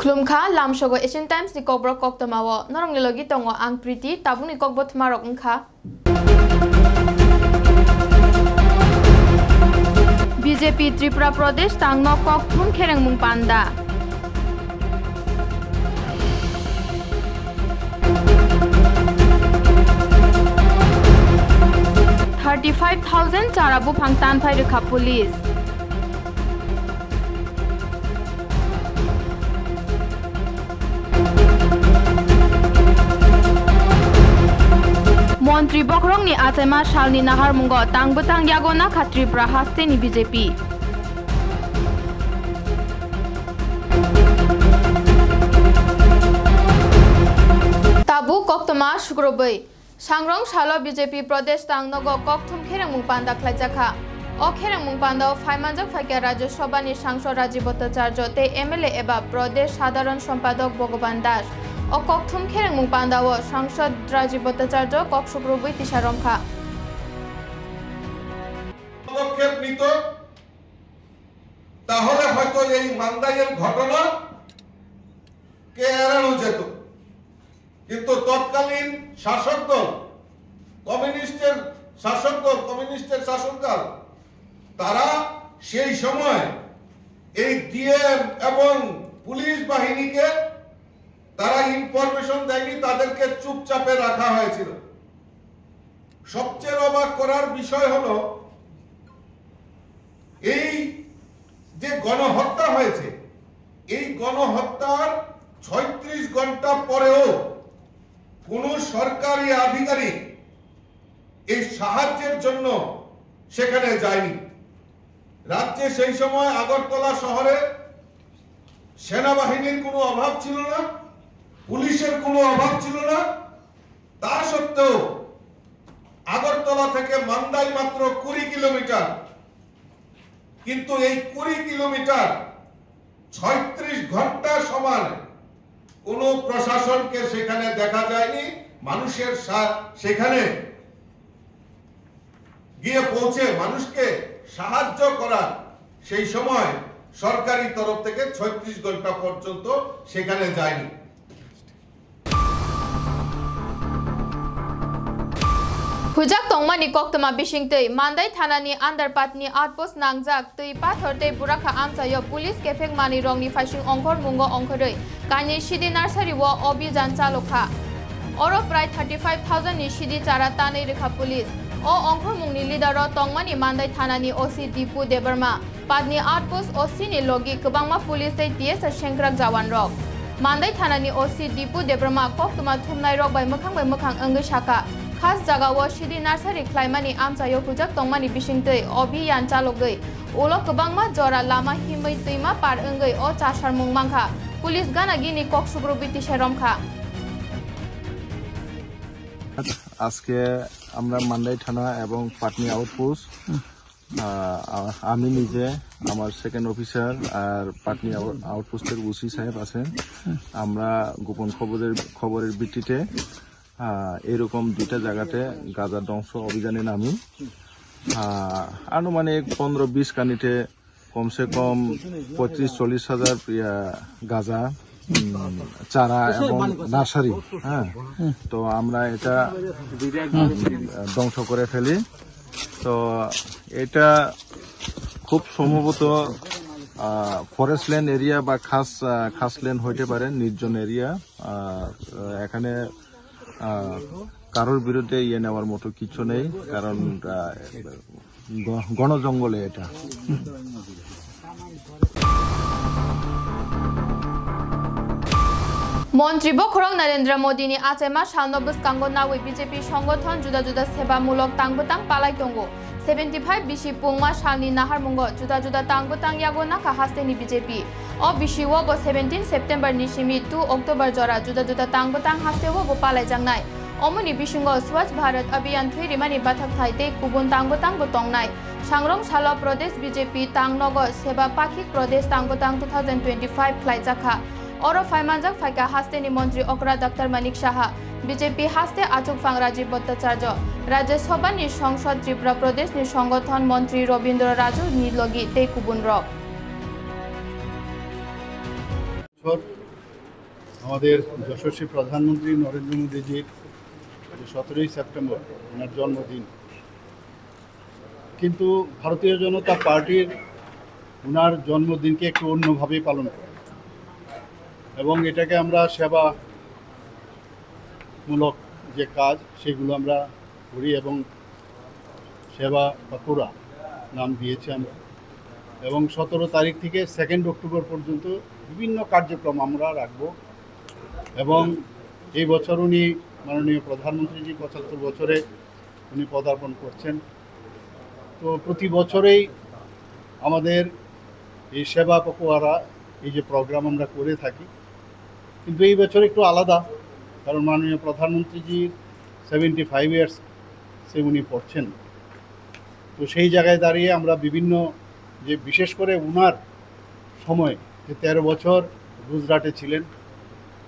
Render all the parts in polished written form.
Khulumkha lamshogo Asian Times ni kobro koktamawo norong nilogi tongo ang priti tabung ni kokbo thmarok ungkha BJP Tripura Pradesh tangno kokthum kherengmung panda 35,000 charabu phangtan phai rekha police Montri Bokrong ni Achema Shalni Nahar Mungo Tangbutang Yagona Khatri Prahaste ni BJP Tabu Koktoma Shukrobai Sangrong Shalo BJP Pradesh Tangnogo Kokthum Kherengmung Panda Khlaijaka O Kherengmung Panda Phaimanjak Phaikya Rajya Sabha ni Sangsad Rajiv Bhattacharya te MLA eba Pradesh Sadharan Sampadok Bhogoban Das O Kokthum Kherengmung Panda o Sangsad Rajiv Bhattacharya Kok Shukrobui Tisharomkha পদক্ষেপ নিত তাহলে হয়তো এই মান্দাইয়ের ঘটনা কে এড়ানো যেত কিন্তু তৎকালীন শাসক দল কমিউনিস্টের শাসনকাল তারা সেই সময় এই ডিএম এবং পুলিশ বাহিনীকে তারা ইনফরমেশন দেয়নি তাদেরকে চুপচাপে রাখা হয়েছিল সবচেয়ে অবাক করার বিষয় হলো এই যে গণহত্যা হয়েছে এই গণহত্যার 36 ঘন্টা পরেও কোন সরকারি আধিকারিক এই সাহায্যের জন্য সেখানে যায়নি রাজ্যে সেই সময় আগরতলা শহরে সেনাবাহিনীর কোনো অভাব ছিল না পুলিশের কোনো অভাব ছিল না তা সত্ত্বেও আগরতলা থেকে মান্দাই মাত্র 20 কিলোমিটার কিন্তু এই 20 কিলোমিটার 36 ঘন্টা সমান কোন প্রশাসনকে সেখানে দেখা যায়নি মানুষের সেখানে গিয়ে পৌঁছে মানুষকে সাহায্য করা সেই সময় সরকারি তরফ থেকে 36 ঘন্টা পর্যন্ত সেখানে যায়নি Hujak tongmani koktama bishingtei Mandai thanani underpatni outpost nangjak tui pathorte buraka amsayo police kefek mani rongni faishing ongkhor mungo ongkhorei kani shidi nursery wo obhijan chalokha oro prai 35,000 ni shidi chara tanei rekha police o ongkhor mungni leader ro tongmani Mandai thanani OC Dipu Debarma patni outpost OC ni logi kwbangma police ei TS shengkrak jawan rok Mandai thanani OC Dipu Debarma koktama thumnai rok bai mokhang angoi shaka khas jaga wo shidi nursery khlaimani amchayo hujak tongmani bishingtei obhiyan chalogei ulo kwbangma jora lama himai tuima par angei o chasarmung mangkha police ganagini kok shukrobui tisharomkha আজকে আমরা মান্দাই থানা এবং Patni outpost আমি নিজে আমার second officer আর Patni আউটপোস্টের OC সাহেব আছেন আমরা গোপন খবরের ভিত্তিতে এরকম দুইটা জায়গাতে গাঁজা ধ্বংস অভিযানে নামি আনুমানিক 15-20 কানিতে কমসে কম 35-40 হাজার গাঁজা চারা এবং নার্সারি তো আমরা এটা ধ্বংস করে ফেলি তো এটা খুব সম্ভবত ফরেস্ট ল্যান্ড এরিয়া বা খাস ল্যান্ড হইতে পারে নির্জন এরিয়া এখানে কারোর বিরুদ্ধে নেওয়ার মতো কিছু নেই কারণ ঘন জঙ্গলে এটা মন্ত্রী বখরং Narendra Modi ni achema shalno bwskango nawi BJP সংগঠন juda juda sebamulok tangbutang palai tongo 75 bishi pungma shalni nahar mungo juda tangbutang yagona ka hasteni BJP o bishi wo bo 17 September ni simi 2 October jora juda tangbutang haste wo bo palai jangnai omoni bishingo Swachh Bharat Abhiyan thrimani bathak thaite kubun tangbutang bo tongnai Sangrong Shalo Pradesh BJP tangnogo seba pakhik Pradesh tangbutang 2025 khlaijaka Oro Phaimanjak Phaikya Hasteni Mantri Okra Dr. Manik Saha BJP Haste Achuk Phang Rajiv Bhattacharya Rajya Sabha ni Sangsad Tripura Pradesh ni সংগঠন Mantri Robindra Raju ni logi tei kubun rok আমাদের যশস্বী প্রধানমন্ত্রী নরেন্দ্র মোদীজির 17ই September ওনার জন্মদিন, কিন্তু ভারতীয় জনতা পার্টির ওনার জন্মদিনকে একটু অন্যভাবে পালন করে এবং এটাকে আমরা সেবামূলক যে কাজ সেগুলো আমরা করি এবং সেবা বাঁকুড়া নাম দিয়েছি আমরা। এবং 17 তারিখ থেকে 2 অক্টোবর পর্যন্ত বিভিন্ন কার্যক্রম আমরা রাখব। এবং এই বছর উনি মাননীয় প্রধানমন্ত্রীজি 75 বছরে উনি পদার্পণ করছেন। তো প্রতি বছরেই আমাদের এই সেবা পকোয়ারা এই যে প্রোগ্রাম আমরা করে থাকি, কিন্তু এই বছর একটু আলাদা, কারণ মাননীয় প্রধানমন্ত্রীজির 75 ইয়ার্স সে উনি পড়ছেন। তো সেই জায়গায় দাঁড়িয়ে আমরা বিভিন্ন যে বিশেষ করে উনার সময় যে 13 বছর গুজরাটে ছিলেন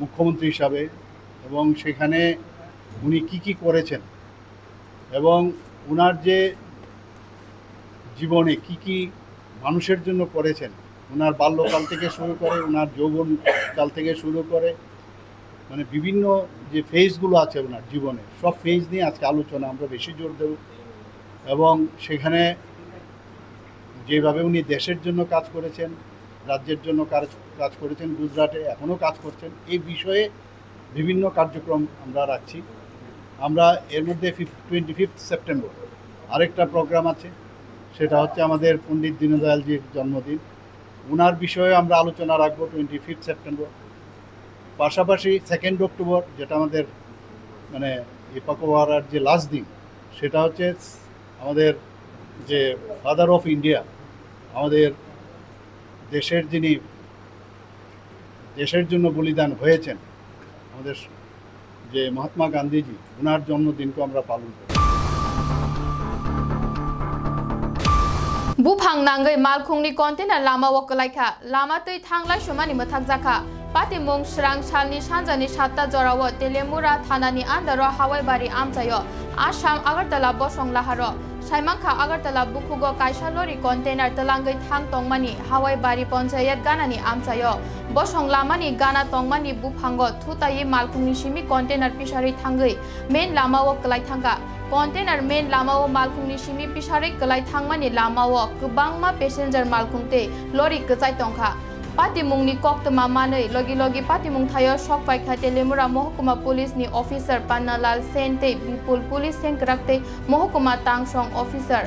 মুখ্যমন্ত্রী হিসাবে এবং সেখানে উনি কি করেছেন এবং উনার যে জীবনে কি মানুষের জন্য করেছেন, ওনার বাল্যকাল থেকে শুরু করে ওনার যৌবনকাল থেকে শুরু করে মানে বিভিন্ন যে ফেজগুলো আছে ওনার জীবনে, সব ফেজ নিয়ে আজকে আলোচনা আমরা বেশি জোর দেব। এবং সেখানে যেভাবে উনি দেশের জন্য কাজ করেছেন, রাজ্যের জন্য কাজ করেছেন, গুজরাটে এখনও কাজ করছেন, এই বিষয়ে বিভিন্ন কার্যক্রম আমরা রাখছি। আমরা এর মধ্যে 25 সেপ্টেম্বর আরেকটা প্রোগ্রাম আছে, সেটা হচ্ছে আমাদের পণ্ডিত দীনদয়ালজির জন্মদিন, ওনার বিষয়ে আমরা আলোচনা রাখবো 25 সেপ্টেম্বর। পাশাপাশি 2 অক্টোবর যেটা আমাদের মানে এই পাকোয়ারার যে লাস্ট দিন, সেটা হচ্ছে আমাদের যে ফাদার অফ ইন্ডিয়া, আমাদের দেশের যিনি দেশের জন্য বলিদান হয়েছেন, আমাদের যে মহাত্মা গান্ধীজি, ওনার জন্মদিনকে আমরা পালন করি। বুফাং নাঙ্গै मालखुंगनि कन्टेनार लामा वकलायखा लामा तै थांलाय सुमानि मोथाक जाखा पातिमुं स्रां सालनि सानजानि 7ता जराव तेलेमुरा थानानि आन्दारो हावाइबारि आमचायो आसाम आगरतला बसं लाहारो साइमांखा आगरतला बुखुगो कायसा लरि कन्टेनार तलांगै थां तंमानि हावाइबारि पन्चायत गानानि आमचायो बसं लामानि गाना तंमानि बुफांगो थुतायै मालखुंनि सिमि कन्टेनार पिसारै थांगै मेन लामा वकलाय थांगा कन्टेनार मेन लामाओ मालखुंनि सिमि पिसारै कलाय थांमानि लामाओ गोबांमा पेसेन्जार मालखुंते लरि गजाय तंखा पातिमुंनि कक्तमा मानै लगी पातिमुं थायो सकफायखा तेलेमुरा महकुमा पुलिसनि अफिसार पान्नालाल सेनते बिपुल पुलिस सेंक्राक्ते महकुमा तांसं अफिसार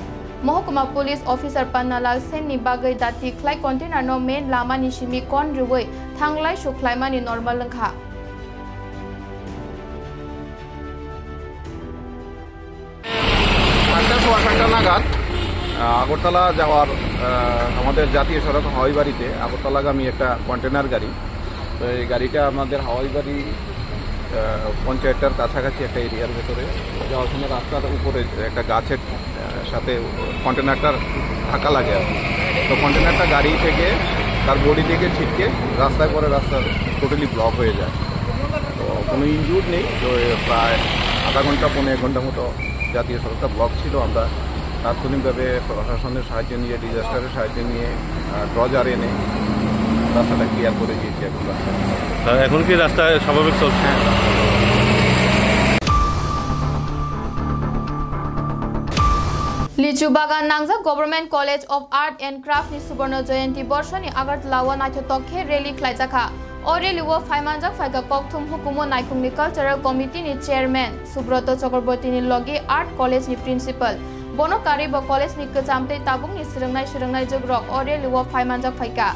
महकुमा पुलिस अफिसार पान्नालाल सेननि बागै दाति ख्लाय कन्टेनार नो मेन लामानि सिमि कन रुवै थांलाय सुख्लायमानि नर्माल लंखा নাগাদ আগরতলা যাওয়ার আমাদের জাতীয় সড়ক হাওয়াইবাড়িতে আগরতলাগামী একটা কন্টেনার গাড়ি, তো এই গাড়িটা আমাদের হাওয়াইবাড়ি পঞ্চায়েতটার কাছাকাছি একটা এরিয়ার ভেতরে যাওয়ার সময় রাস্তার উপরে একটা গাছের সাথে কন্টেনারটার ধাক্কা লাগে আর কি। তো কন্টেনারটা গাড়ি থেকে তার বডি থেকে ছিটকে রাস্তায় পরে রাস্তা টোটালি ব্লক হয়ে যায়। তো কোনো ইনজুর নেই, তো প্রায় আধা ঘন্টা 1.5 ঘন্টা মতো জাতীয় সড়কটা ব্লক ছিল। আমরা তাৎক্ষণিকভাবে প্রশাসনের সাহায্য নিয়ে, ডিজাস্টারের সাহায্য নিয়ে ড্রজার এনে রাস্তাটা ক্লিয়ার করে দিয়েছি। এখন কি রাস্তা স্বাভাবিক চলছে? लिचु बागान नांगजा government college of art and craft नि सुवर्ण जयंती वर्षनि आगरतलावा नायथतखे रैली ख्लायजाखा ओ रैलीओ फाइमानजाक फाइगा कक्थुम हुकुमो नायखुंनि कल्चरल कमिटी नि चेयरमैन सुब्रत चक्रवर्ती नि लगे आर्ट कॉलेज नि प्रिंसिपल बनकारी ब कॉलेज नि गजामते ताबुं नि सिरंनाय जग्रक ओ रैलीओ फाइमानजाक फाइगा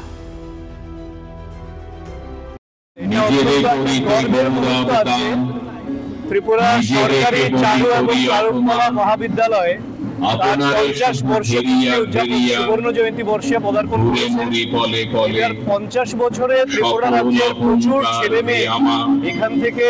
त्रिपुरा सरकारी चालू एवं चारुकला महाविद्यालय 50 वर्ष सुवर्ण जयंती बर्षे पदार्पण करेছে। 50 বছরে ত্রিপুরা রাজ্যের প্রচুর ছেলে মেয়ে এখান থেকে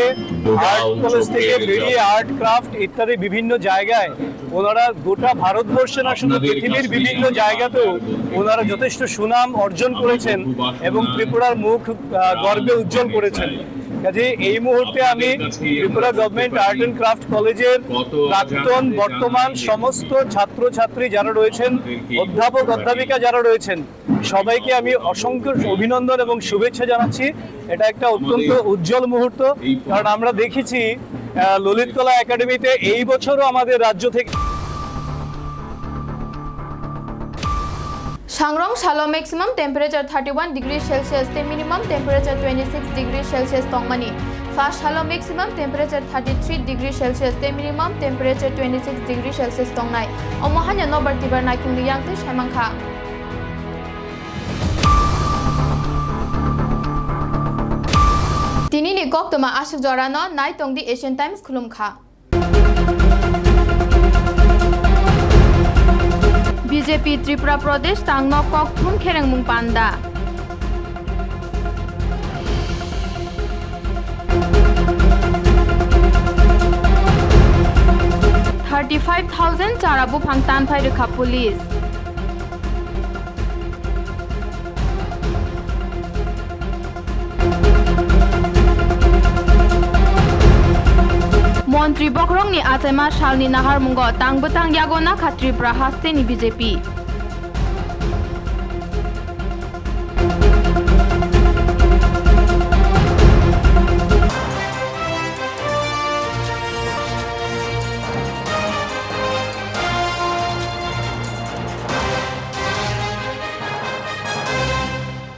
আর্ট কলেজ থেকে বেরিয়ে আর্ট ক্রাফট ইত্যাদি বিভিন্ন জায়গায় ওনারা গোটা ভারতবর্ষে না শুধু পৃথিবীর বিভিন্ন জায়গাতেও ওনারা যথেষ্ট সুনাম অর্জন করেছেন এবং ত্রিপুরার মুখ গর্বে উজ্জ্বল করেছেন। কাজে এই মুহূর্তে আমি Tripura government art and craft কলেজের প্রাক্তন বর্তমান সমস্ত ছাত্রছাত্রী যারা রয়েছেন, অধ্যাপক অধ্যাপিকা যারা রয়েছেন, সবাইকে আমি অসংখ্য অভিনন্দন এবং শুভেচ্ছা জানাচ্ছি। এটা একটা অত্যন্ত উজ্জ্বল মুহূর্ত, কারণ আমরা দেখেছি ললিত কলা একাডেমিতে এই বছরও আমাদের রাজ্য থেকে Shangrong Shalo maximum temperature 31 degrees Celsius te minimum temperature 26 degrees Celsius tongmani. Fast Shalo maximum temperature 33 degrees Celsius te minimum temperature 26 degrees Celsius tongnai. Omohanya no bartibar nai khungli yang te shaimangkha. Tini ni kok toma ashik jorano nai tongdi Asian Times khulumkha. BJP Tripura Pradesh tangno kok thum khereng mung panda. $35,000 charabu phang tan phai rekha police. Montri Bokrong ni Achema Shalni Nahar Mungo Tangbutang Yagona Khatri Prahasti ni BJP.